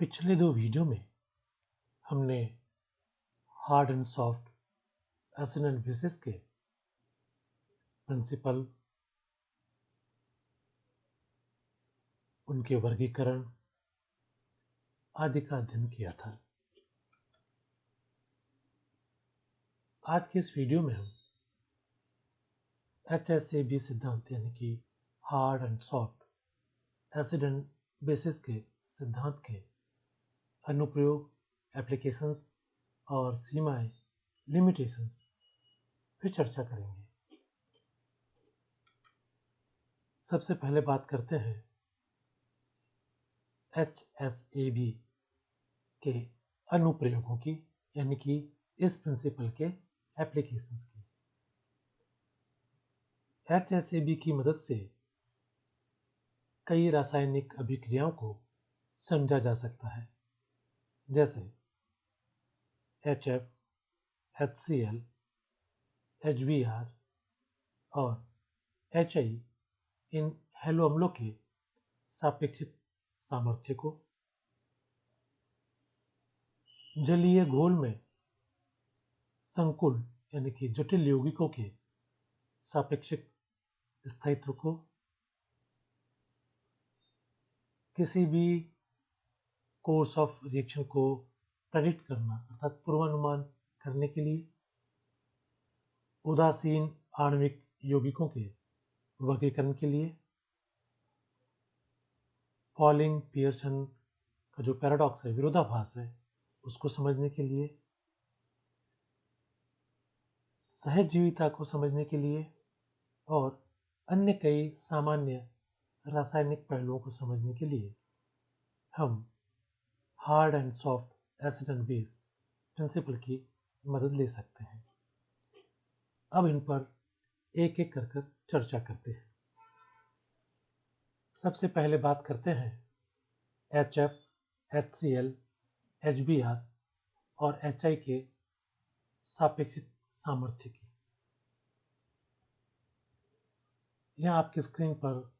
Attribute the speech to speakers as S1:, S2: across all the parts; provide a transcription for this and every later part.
S1: पिछले दो वीडियो में हमने hard and soft acid and bases के प्रिंसिपल, उनके वर्गीकरण आदि का अध्ययन किया था। आज के इस वीडियो में हम HSAB सिद्धांत यानी कि hard and soft acid and bases के सिद्धांत के अनुप्रयोग, एप्लीकेशंस और सीमाएं, लिमिटेशंस पे चर्चा करेंगे। सबसे पहले बात करते हैं HSAB के अनुप्रयोगों की, यानी कि इस प्रिंसिपल के एप्लीकेशंस की। HSAB की मदद से कई रासायनिक अभिक्रियाओं को समझा जा सकता है, जैसे HF, HCl, HBr और HI इन हैलो अम्लों के सापेक्षिक सामर्थ्य को, जलीय घोल में संकुल यानी कि जटिल यौगिकों के सापेक्षिक स्थायित्व को, किसी भी कोर्स ऑफ रिएक्शन को प्रेडिक्ट करना अर्थात पूर्वानुमान करने के लिए, उदासीन आणविक यौगिकों के वर्गीकरण के लिए, पॉलिंग पियर्सन का जो पैराडॉक्स है, विरोधाभास है, उसको समझने के लिए, सहजीविता को समझने के लिए और अन्य कई सामान्य रासायनिक पहलुओं को समझने के लिए हम hard and soft acid and base principle की मदद ले सकते हैं। अब इन पर एक एक कर चर्चा करते हैं। सबसे पहले बात करते हैं HF, HCl, HBr और HI के सापेक्षिक सामर्थ्य की। यहाँ आपकी स्क्रीन पर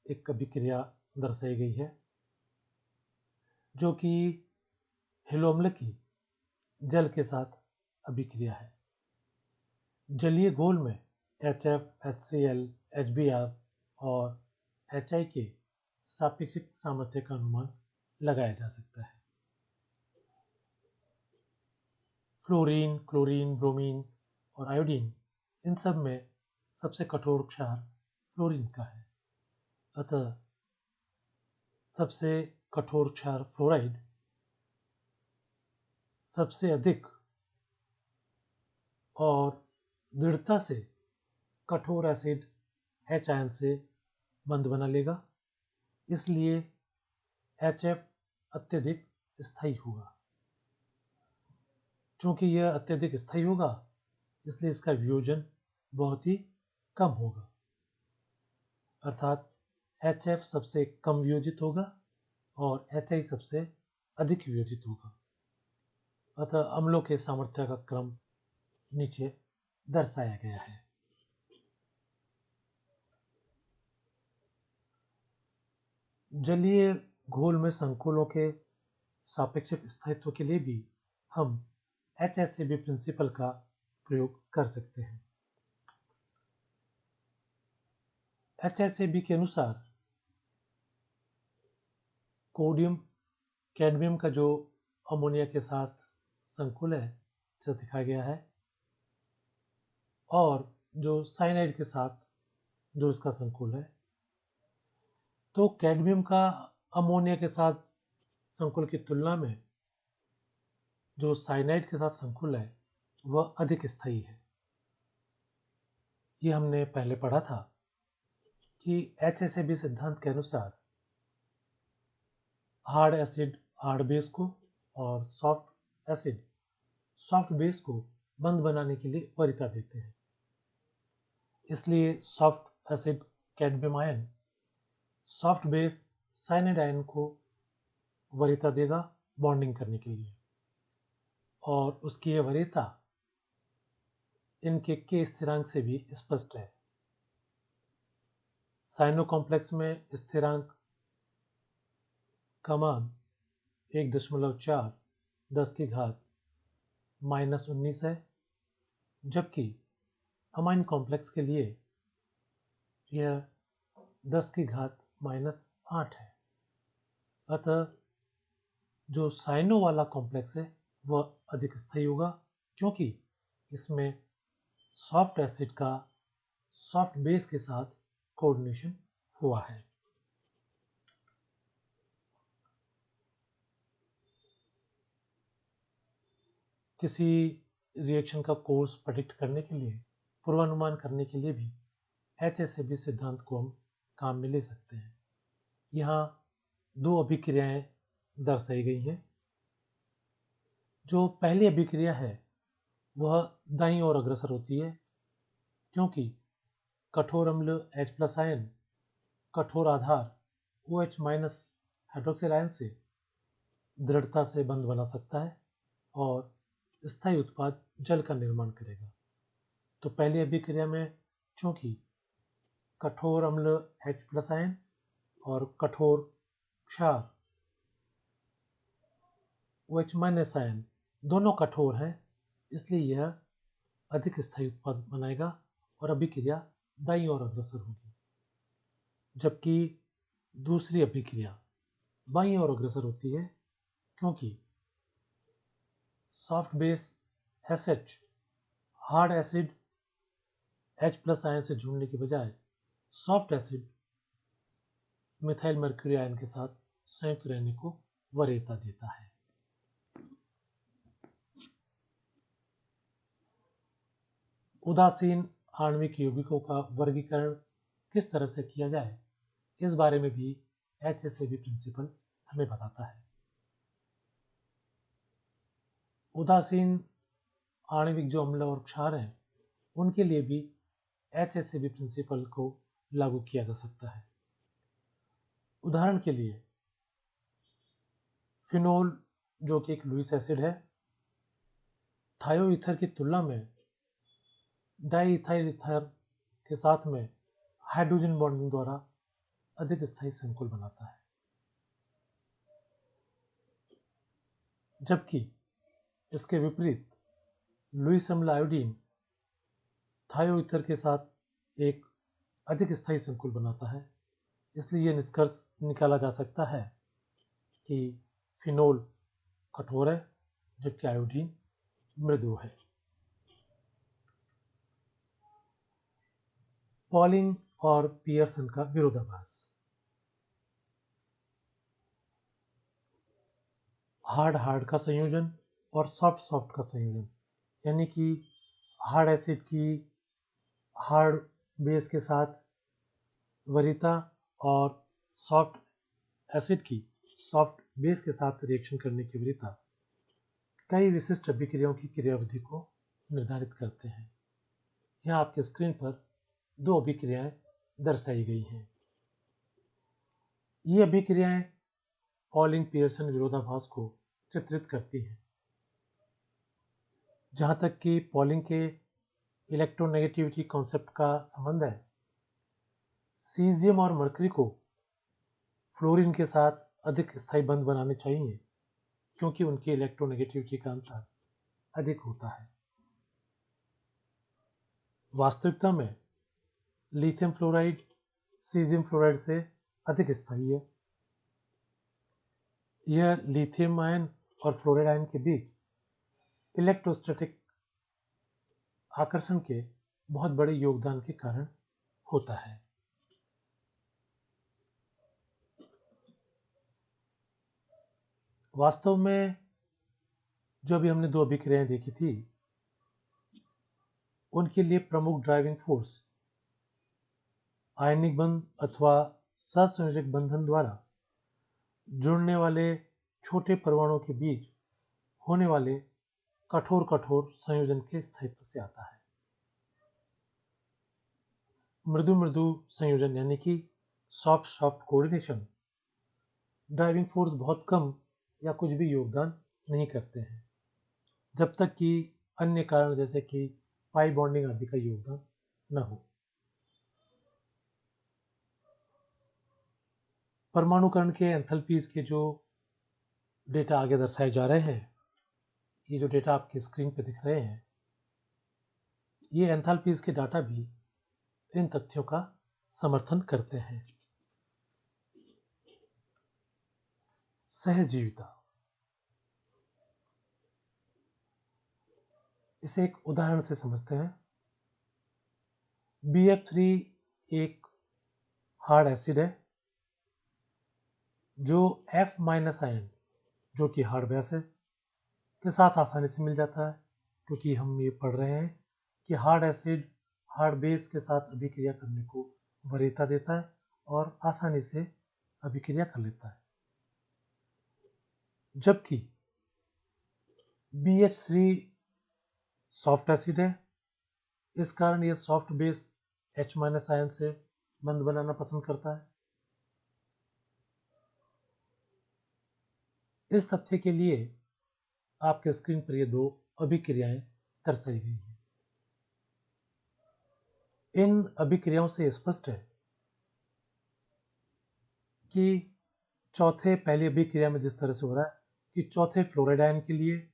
S1: एक अभिक्रिया दर्शाई गई है, जो कि हैलो अम्ल की जल के साथ अभिक्रिया है। जलीय घोल में HF, HCl, HBr और HI के सापेक्षिक सामर्थ्य का अनुमान लगाया जा सकता है। फ्लोरीन, क्लोरीन, ब्रोमीन और आयोडीन, इन सब में सबसे कठोर क्षार फ्लोरीन का है। अतः सबसे कठोर क्षार फ्लोराइड सबसे अधिक और दृढ़ता से कठोर एसिड H आयन से बंध बना लेगा, इसलिए HF अत्यधिक स्थायी होगा। चूंकि यह अत्यधिक स्थायी होगा, इसलिए इसका वियोजन बहुत ही कम होगा, अर्थात HF सबसे कम वियोजित होगा और HI सबसे अधिक वियोजित होगा। अतः अम्लों के सामर्थ्य का क्रम नीचे दर्शाया गया है। जलीय घोल में संकुलों के सापेक्षिक स्थायित्व के लिए भी हम HSAB प्रिंसिपल का प्रयोग कर सकते हैं। HSAB के अनुसार कोडियम कैडमियम का जो अमोनिया के साथ संकुल है, इसे दिखाया गया है, और जो साइनाइड के साथ जो इसका संकुल है, तो कैडमियम का अमोनिया के साथ संकुल की तुलना में जो साइनाइड के साथ संकुल है वह अधिक स्थायी है। ये हमने पहले पढ़ा था कि HSAB सिद्धांत के अनुसार हार्ड एसिड हार्ड बेस को और सॉफ्ट एसिड सॉफ्ट बेस को बंद बनाने के लिए वरीयता देते हैं। इसलिए soft acid cadmium ion soft base cyanide ion को वरीयता देगा बॉन्डिंग करने के लिए, और उसकी यह वरीयता इनके के स्थिरांक से भी स्पष्ट है। साइनो कॉम्प्लेक्स में स्थिरांक का मान 1.4 10 की घात -19 है, जबकि अमाइन कॉम्प्लेक्स के लिए यह 10 की घात -8 है। अतः जो साइनो वाला कॉम्प्लेक्स है वह अधिक स्थायी होगा, क्योंकि इसमें सॉफ्ट एसिड का सॉफ्ट बेस के साथ कोऑर्डिनेशन हुआ है। किसी रिएक्शन का कोर्स प्रेडिक्ट करने के लिए, पूर्वानुमान करने के लिए भी HSAB सिद्धांत को हम काम में ले सकते हैं। यहाँ दो अभिक्रियाएं दर्शाई गई हैं। जो पहली अभिक्रिया है वह दाईं ओर अग्रसर होती है, क्योंकि कठोर अम्ल H+ आयन कठोर आधार OH- हाइड्रोक्सिल आयन से दृढ़ता से बंध बना सकता है और स्थायी उत्पाद जल का निर्माण करेगा। तो पहली अभिक्रिया में चूंकि कठोर अम्ल H+ आयन और कठोर क्षार OH- आयन दोनों कठोर हैं, इसलिए यह अधिक स्थायी उत्पाद बनाएगा और अभिक्रिया दाईं ओर अग्रसर होगी। जबकि दूसरी अभिक्रिया बाईं ओर अग्रसर होती है, क्योंकि soft base SH hard acid H+ ion से जुड़ने के बजाय soft acid methyl mercury ion के साथ संयुक्त रहने को वरीयता देता है। उदासीन आणविक यौगिकों का वर्गीकरण किस तरह से किया जाए, इस बारे में भी HSAB प्रिंसिपल हमें बताता है। उदासीन आणविक जो अम्ल और क्षार हैं, उनके लिए भी HSAB प्रिंसिपल को लागू किया जा सकता है। उदाहरण के लिए फिनोल, जो कि एक लुईस एसिड है, थायोईथर की तुलना में डाईइथाइल ईथर के साथ में हाइड्रोजन बॉन्डिंग द्वारा अधिक स्थायी संकुल बनाता है, जबकि इसके विपरीत लुईस अम्ल आयोडीन थायोईथर के साथ एक अधिक स्थायी संकुल बनाता है। इसलिए यह निष्कर्ष निकाला जा सकता है कि फिनोल कठोर है, जबकि आयोडीन मृदु है। पॉलिंग और पियर्सन का विरोधाभास। हार्ड का संयोजन और सॉफ्ट का संयोजन, यानी कि हार्ड एसिड की हार्ड बेस के साथ वरीयता और सॉफ्ट एसिड की सॉफ्ट बेस के साथ रिएक्शन करने की वरीयता कई विशिष्ट अभिक्रियाओं की क्रियाविधि को निर्धारित करते हैं। यहाँ आपके स्क्रीन पर दो अभिक्रियाएं दर्शाई गई हैं। ये अभिक्रियाएं पॉलिंग पियर्सन विरोधाभास को चित्रित करती हैं। जहाँ तक कि पॉलिंग के इलेक्ट्रोनेगेटिविटी कॉन्सेप्ट का संबंध है, सीजियम और मरकरी को फ्लोरीन के साथ अधिक स्थायी बंध बनाने चाहिए, क्योंकि उनकी इलेक्ट्रोनेगेटिविटी का अंतर अधिक होता है। वास्तविकता में लिथियम फ्लोराइड सीजियम फ्लोराइड से अधिक स्थायी है। यह लिथियम आयन और फ्लोराइड आयन के बीच इलेक्ट्रोस्टैटिक आकर्षण के बहुत बड़े योगदान के कारण होता है। वास्तव में जो भी हमने दो अभिक्रियाएं देखी थी, उनके लिए प्रमुख ड्राइविंग फोर्स आयनिक बंध अथवा सहसंयोजक बंधन द्वारा जुड़ने वाले छोटे परमाणुओं के बीच होने वाले कठोर संयोजन के स्थायित्व से आता है। मृदु संयोजन यानी कि सॉफ्ट कोऑर्डिनेशन ड्राइविंग फोर्स बहुत कम या कुछ भी योगदान नहीं करते हैं, जब तक कि अन्य कारण जैसे कि पाई बॉन्डिंग आदि का योगदान न हो। परमाणुकरण के एंथैल्पीज के जो डेटा आगे दर्शाए जा रहे हैं, ये जो डेटा आपकी स्क्रीन पे दिख रहे हैं, ये एंथैल्पीज के डाटा भी इन तथ्यों का समर्थन करते हैं। सहजीविता, इसे एक उदाहरण से समझते हैं। BF3 एक हार्ड एसिड है जो F- आयन, जो कि हार्ड बेस है, के साथ आसानी से मिल जाता है, क्योंकि हम ये पढ़ रहे हैं कि हार्ड एसिड हार्ड बेस के साथ अभिक्रिया करने को वरीयता देता है और आसानी से अभिक्रिया कर लेता है। जबकि BH3 सॉफ्ट एसिड है, इस कारण यह सॉफ्ट बेस H- आयन से बंध बनाना पसंद करता है। इस तथ्य के लिए आपके स्क्रीन पर ये दो अभिक्रियाएं दर्शाई गई हैं। इन अभिक्रियाओं से स्पष्ट है कि पहली अभिक्रिया में जिस तरह से हो रहा है कि चौथे फ्लोराइड आयन के लिए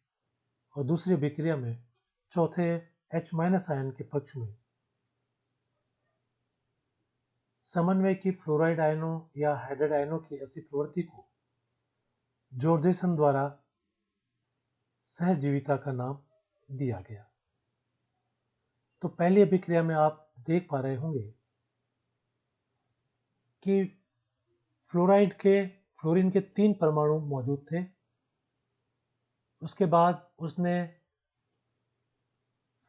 S1: और दूसरी अभिक्रिया में चौथे H- आयन के पक्ष में समन्वय की फ्लोराइड आयनों या हाइड्राइड आयनों की ऐसी प्रवृत्ति को जॉर्जेसन द्वारा सहजीविता का नाम दिया गया। तो पहली अभिक्रिया में आप देख पा रहे होंगे कि फ्लोरीन के 3 परमाणु मौजूद थे। उसके बाद उसने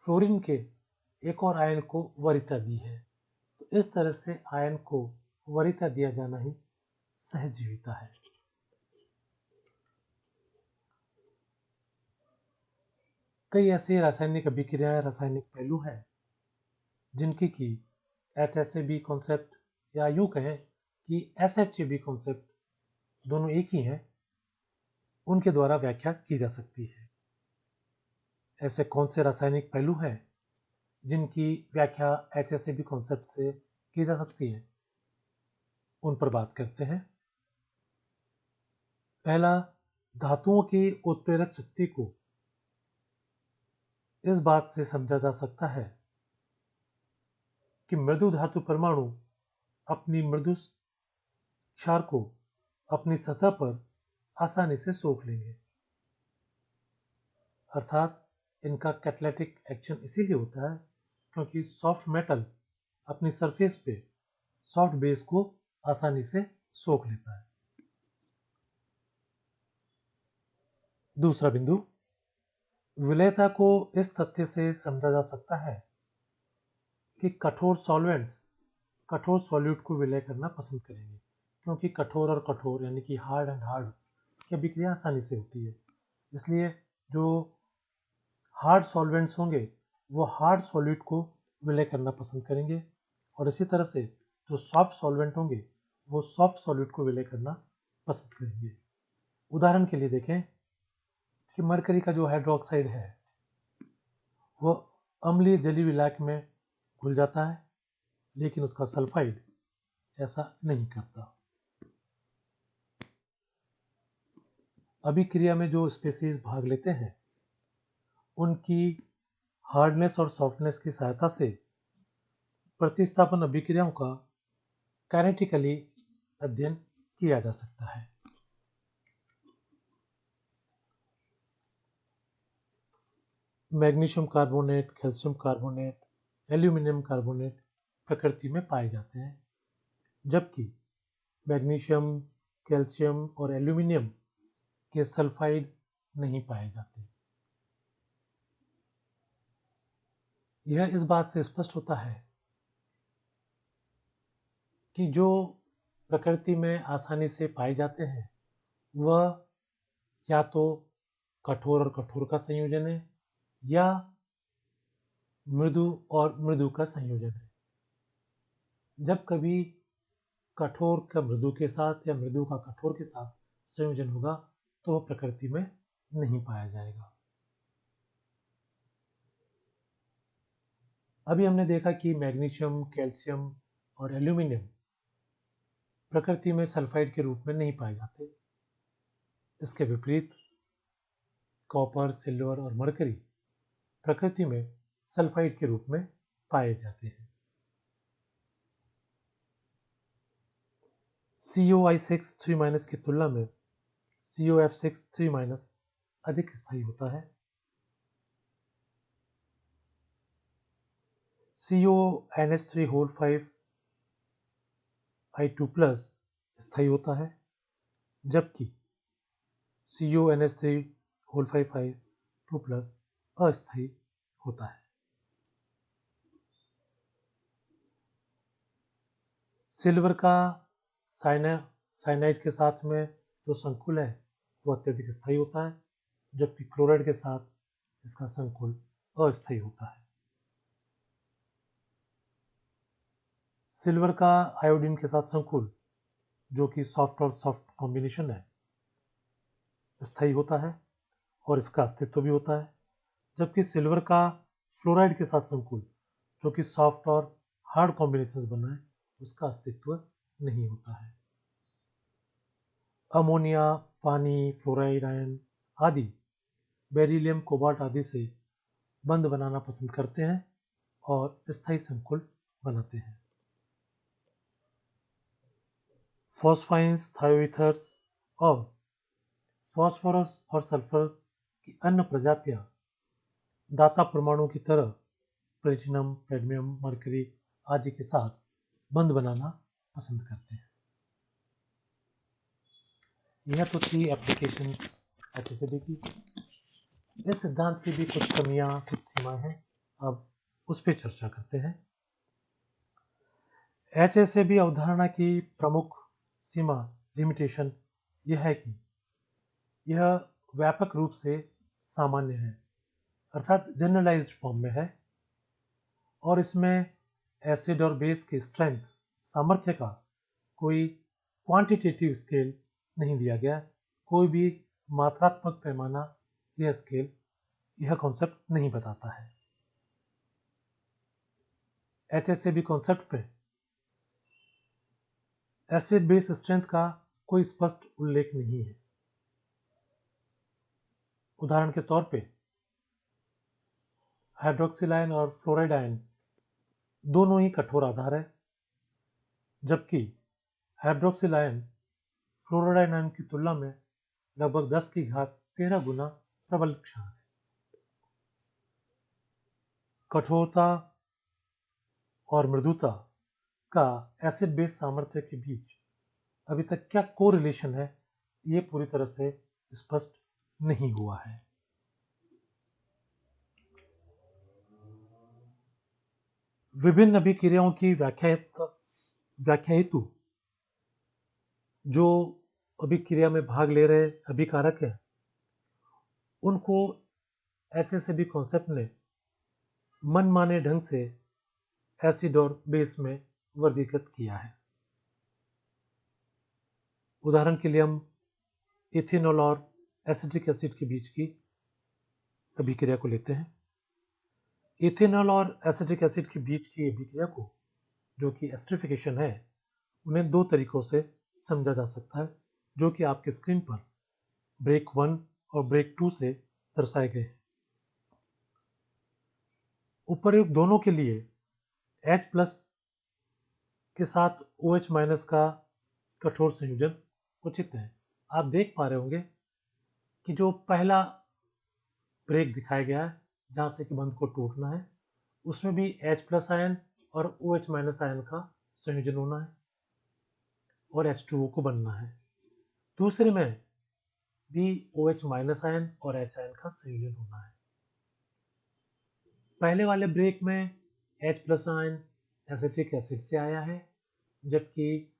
S1: फ्लोरीन के एक और आयन को वरीयता दी है। तो इस तरह से आयन को वरीयता दिया जाना ही सहजीविता है। कई ऐसी रासायनिक अभिक्रियाएं, रासायनिक पहलू हैं जिनकी की HSAB कॉन्सेप्ट या यूं कहें कि SHAB कॉन्सेप्ट दोनों एक ही हैं, उनके द्वारा व्याख्या की जा सकती है। ऐसे कौन से रासायनिक पहलू हैं जिनकी व्याख्या HSAB कॉन्सेप्ट से की जा सकती है, उन पर बात करते हैं। पहला, धातुओं की उत्प्रेरक शक्ति को इस बात से समझा जा सकता है कि मृदु धातु परमाणु अपनी मृदु क्षार को अपनी सतह पर आसानी से सोख लेंगे। अर्थात इनका कैटालिटिक एक्शन इसीलिए होता है क्योंकि सॉफ्ट मेटल अपनी सरफेस पे सॉफ्ट बेस को आसानी से सोख लेता है। दूसरा बिंदु, विलयता को इस तथ्य से समझा जा सकता है कि कठोर सॉल्वेंट्स कठोर सॉल्यूट को विलय करना पसंद करेंगे, क्योंकि कठोर और कठोर यानी कि हार्ड एंड हार्ड की अभिक्रिया आसानी से होती है। इसलिए जो हार्ड सॉल्वेंट्स होंगे वो हार्ड सॉल्यूट को विलय करना पसंद करेंगे, और इसी तरह से जो सॉफ्ट सॉल्वेंट होंगे वो सॉफ्ट सॉल्यूट को विलय करना पसंद करेंगे। उदाहरण के लिए देखें कि मरकरी का जो हाइड्रोक्साइड है वो अम्लीय जलीय विलायक में घुल जाता है, लेकिन उसका सल्फाइड ऐसा नहीं करता। अभिक्रिया में जो स्पीशीज भाग लेते हैं उनकी हार्डनेस और सॉफ्टनेस की सहायता से प्रतिस्थापन अभिक्रियाओं का काइनेटिकली अध्ययन किया जा सकता है। Magnesium carbonate, calcium carbonate, aluminium carbonate प्रकृति में पाए जाते हैं, जबकि मैग्नीशियम, कैल्शियम और एल्यूमिनियम के सल्फाइड नहीं पाए जाते। यह इस बात से स्पष्ट होता है कि जो प्रकृति में आसानी से पाए जाते हैं वह या तो कठोर और कठोर का संयोजन है या मृदु और मृदु का संयोजन है। जब कभी कठोर का मृदु के साथ या मृदु का कठोर के साथ संयोजन होगा तो वह प्रकृति में नहीं पाया जाएगा। अभी हमने देखा कि मैग्नीशियम, कैल्शियम और एल्यूमिनियम प्रकृति में सल्फाइड के रूप में नहीं पाए जाते, इसके विपरीत कॉपर, सिल्वर और मरकरी प्रकृति में सल्फाइड के रूप में पाए जाते हैं। COI6 3- की तुलना में COF6 3- अधिक स्थायी होता है। CONH3 I2+ स्थायी होता है, जबकि CONH3 I2+ अस्थायी होता है। सिल्वर का साइनाइड के साथ में जो संकुल है वो अत्यधिक स्थायी होता है, जबकि क्लोराइड के साथ इसका संकुल अस्थायी होता है। सिल्वर का आयोडीन के साथ संकुल, जो कि सॉफ्ट और सॉफ्ट कॉम्बिनेशन है, स्थायी होता है और इसका अस्तित्व भी होता है, जबकि सिल्वर का फ्लोराइड के साथ संकुल, जो कि सॉफ्ट और हार्ड कॉम्बिनेशन बना है, उसका अस्तित्व नहीं होता है। अमोनिया, पानी, फ्लोराइड आयन आदि बेरिलियम, कोबाल्ट आदि से बंध बनाना पसंद करते हैं और स्थायी संकुल बनाते हैं। फॉस्फाइन्स, थायोईथर्स और फास्फोरस और सल्फर की अन्य प्रजातियां दाता परमाणु की तरह प्लेटिनम, कैडमियम, मरकरी आदि के साथ बंध बनाना पसंद करते हैं। यह तो थी एप्लीकेशंस HCl की। इस सिद्धांत की भी कुछ कमियां, कुछ सीमाएं हैं। अब उस पर चर्चा करते हैं। HCl अवधारणा की प्रमुख सीमा, लिमिटेशन, यह है कि यह व्यापक रूप से सामान्य है, अर्थात जनरलाइज्ड फॉर्म में है, और इसमें एसिड और बेस के स्ट्रेंथ, सामर्थ्य का कोई क्वांटिटेटिव स्केल नहीं दिया गया। कोई भी मात्रात्मक पैमाना या स्केल यह कॉन्सेप्ट नहीं बताता है। HCl कॉन्सेप्ट पे एसिड बेस स्ट्रेंथ का कोई स्पष्ट उल्लेख नहीं है। उदाहरण के तौर पे हाइड्रोक्सिल आयन और फ्लोराइड आयन दोनों ही कठोर आधार है, जबकि हाइड्रोक्सिल आयन फ्लोराइड आयन की तुलना में लगभग 10⁻13 गुना प्रबल क्षार है। कठोरता और मृदुता का एसिड बेस सामर्थ्य के बीच अभी तक क्या कोरिलेशन है, ये पूरी तरह से स्पष्ट नहीं हुआ है। विभिन्न अभिक्रियाओं की व्याख्या हेतु जो अभिक्रिया में भाग ले रहे अभिकारक हैं, उनको HCl कॉन्सेप्ट ने मनमाने ढंग से एसिड और बेस में वर्गीकृत किया है। उदाहरण के लिए हम इथेनॉल और एसिटिक एसिड के बीच की अभिक्रिया को लेते हैं। इथेनॉल और एसिटिक एसिड के बीच की अभिक्रिया को, जो कि एस्टरिफिकेशन है, उन्हें दो तरीकों से समझा जा सकता है, जो कि आपके स्क्रीन पर ब्रेक 1 और ब्रेक 2 से दर्शाए गए हैं। उपर्युक्त दोनों के लिए H+ के साथ OH- का कठोर संयोजन उचित है। आप देख पा रहे होंगे कि जो पहला ब्रेक दिखाया गया है, जहां से कि बंध को टूटना है, उसमें भी H+ आयन और OH- आयन का संयोजन होना है और H2O को बनना है। दूसरे में भी OH- आयन और H आयन का संयोजन होना है। पहले वाले ब्रेक में H+ आयन एसिटिक एसिड से आया है, जबकि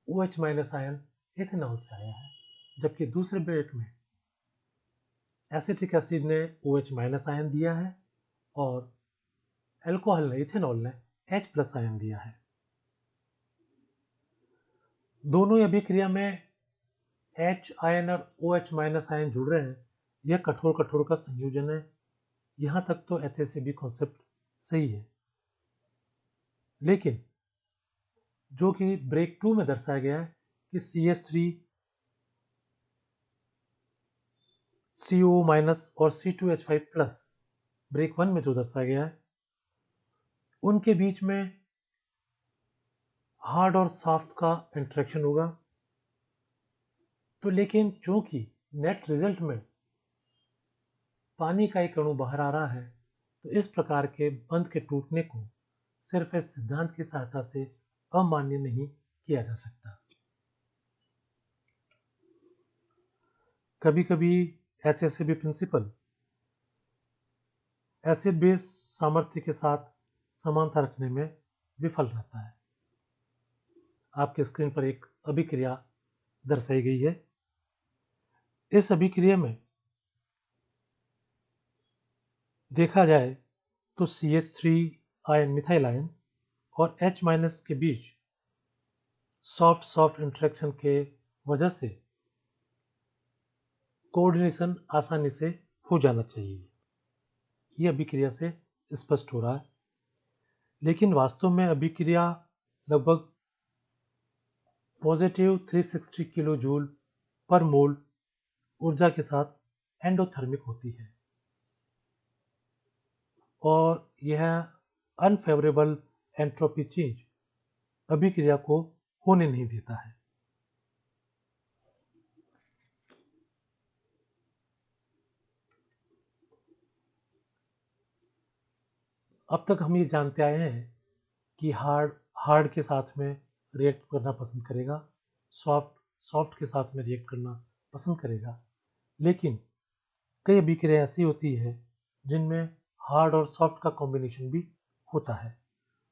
S1: OH- आयन इथेनॉल से आया है। जबकि दूसरे ब्रेक में एसिटिक एसिड ने OH- आयन दिया है और अल्कोहल ने, इथेनॉल ने H+ आयन दिया है। दोनों ही अभिक्रिया में H आयन और OH- आयन जुड़ रहे हैं। यह कठोर का संयोजन है। यहां तक तो HCl कॉन्सेप्ट सही है, लेकिन जो कि ब्रेक 2 में दर्शाया गया है कि CH3 CO- और C2H5+ ब्रेक 1 में जो दर्शाया गया है, उनके बीच में हार्ड और सॉफ्ट का इंटरेक्शन होगा। तो लेकिन चूंकि नेट रिजल्ट में पानी का एक अणु बाहर आ रहा है, तो इस प्रकार के बंध के टूटने को सिर्फ इस सिद्धांत की सहायता से अमान्य नहीं किया जा सकता। कभी कभी HACCP प्रिंसिपल एसिड बेस सामर्थ्य के साथ समानता रखने में विफल रहता है। आपके स्क्रीन पर एक अभिक्रिया दर्शाई गई है। इस अभिक्रिया में देखा जाए तो CH3 आयन मिथाइल आयन और H- के बीच सॉफ्ट इंटरेक्शन के वजह से कोऑर्डिनेशन आसानी से हो जाना चाहिए। यह अभिक्रिया से स्पष्ट हो रहा है, लेकिन वास्तव में अभिक्रिया लगभग पॉजिटिव 360 किलो जूल पर मोल ऊर्जा के साथ एंडोथर्मिक होती है और यह अनफेवरेबल एंट्रोपी चेंज अभिक्रिया को होने नहीं देता है। अब तक हम ये जानते आए हैं कि हार्ड के साथ में रिएक्ट करना पसंद करेगा, सॉफ्ट के साथ में रिएक्ट करना पसंद करेगा, लेकिन कई अभिक्रिया ऐसी होती है जिनमें हार्ड और सॉफ्ट का कॉम्बिनेशन भी होता है।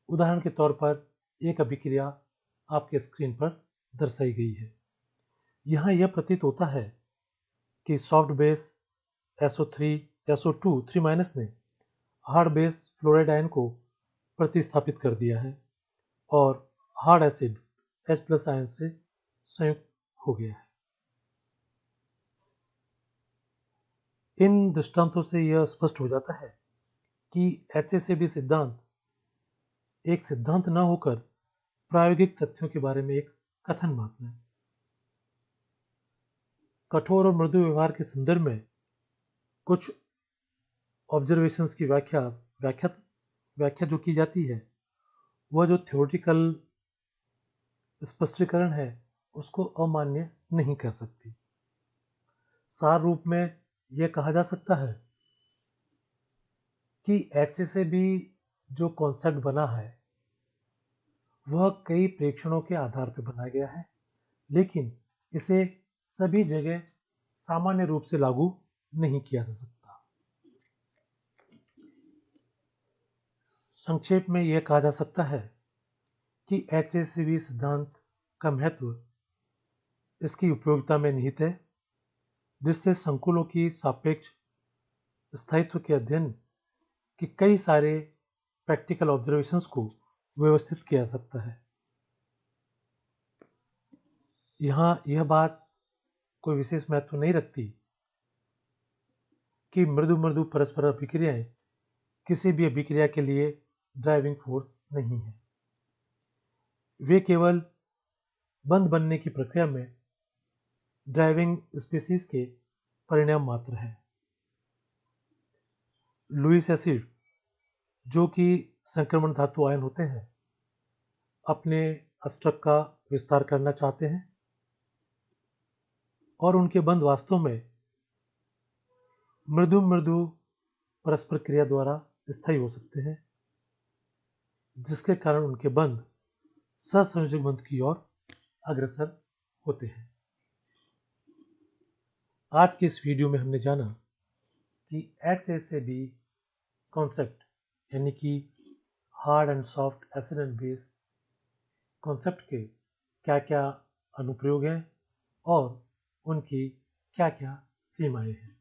S1: उदाहरण के तौर पर एक अभिक्रिया आपके स्क्रीन पर दर्शाई गई है। यहाँ यह प्रतीत होता है कि सॉफ्ट बेस SO2 3- ने हार्ड बेस फ्लोराइड आयन को प्रतिस्थापित कर दिया है और हार्ड एसिड H+ आयन से संयुक्त हो गया है। इन दृष्टांतों से यह स्पष्ट हो जाता है कि HACCP सिद्धांत एक सिद्धांत न होकर प्रायोगिक तथ्यों के बारे में एक कथन मात्र है। कठोर और मृदु व्यवहार के संदर्भ में कुछ ऑब्जर्वेशंस की व्याख्या जो की जाती है, वह जो थ्योरेटिकल स्पष्टीकरण है उसको अमान्य नहीं कर सकती। सार रूप में यह कहा जा सकता है कि HACCP जो कॉन्सेप्ट बना है वह कई प्रेक्षणों के आधार पर बनाया गया है, लेकिन इसे सभी जगह सामान्य रूप से लागू नहीं किया जा सकता। संक्षेप में यह कहा जा सकता है कि HACCP सिद्धांत का महत्व इसकी उपयोगिता में निहित है, जिससे संकुलों की सापेक्ष स्थायित्व के अध्ययन के कई सारे प्रैक्टिकल ऑब्जर्वेशंस को व्यवस्थित किया जा सकता है। यहाँ यह बात कोई विशेष महत्व नहीं रखती कि मृदु परस्पर अभिक्रियाएं किसी भी अभिक्रिया के लिए ड्राइविंग फोर्स नहीं है। वे केवल बंध बनने की प्रक्रिया में ड्राइविंग स्पीशीज के परिणाम मात्र है। लुईस एसिड जो कि संक्रमण धातु आयन होते हैं, अपने अस्टक का विस्तार करना चाहते हैं और उनके बंध वास्तव में मृदु परस्पर क्रिया द्वारा स्थायी हो सकते हैं, जिसके कारण उनके बंध सहसंयोजक बंध की ओर अग्रसर होते हैं। आज के इस वीडियो में हमने जाना कि HACCP कॉन्सेप्ट यानी कि hard and soft acid and base concept के क्या क्या अनुप्रयोग हैं और उनकी क्या क्या सीमाएं हैं।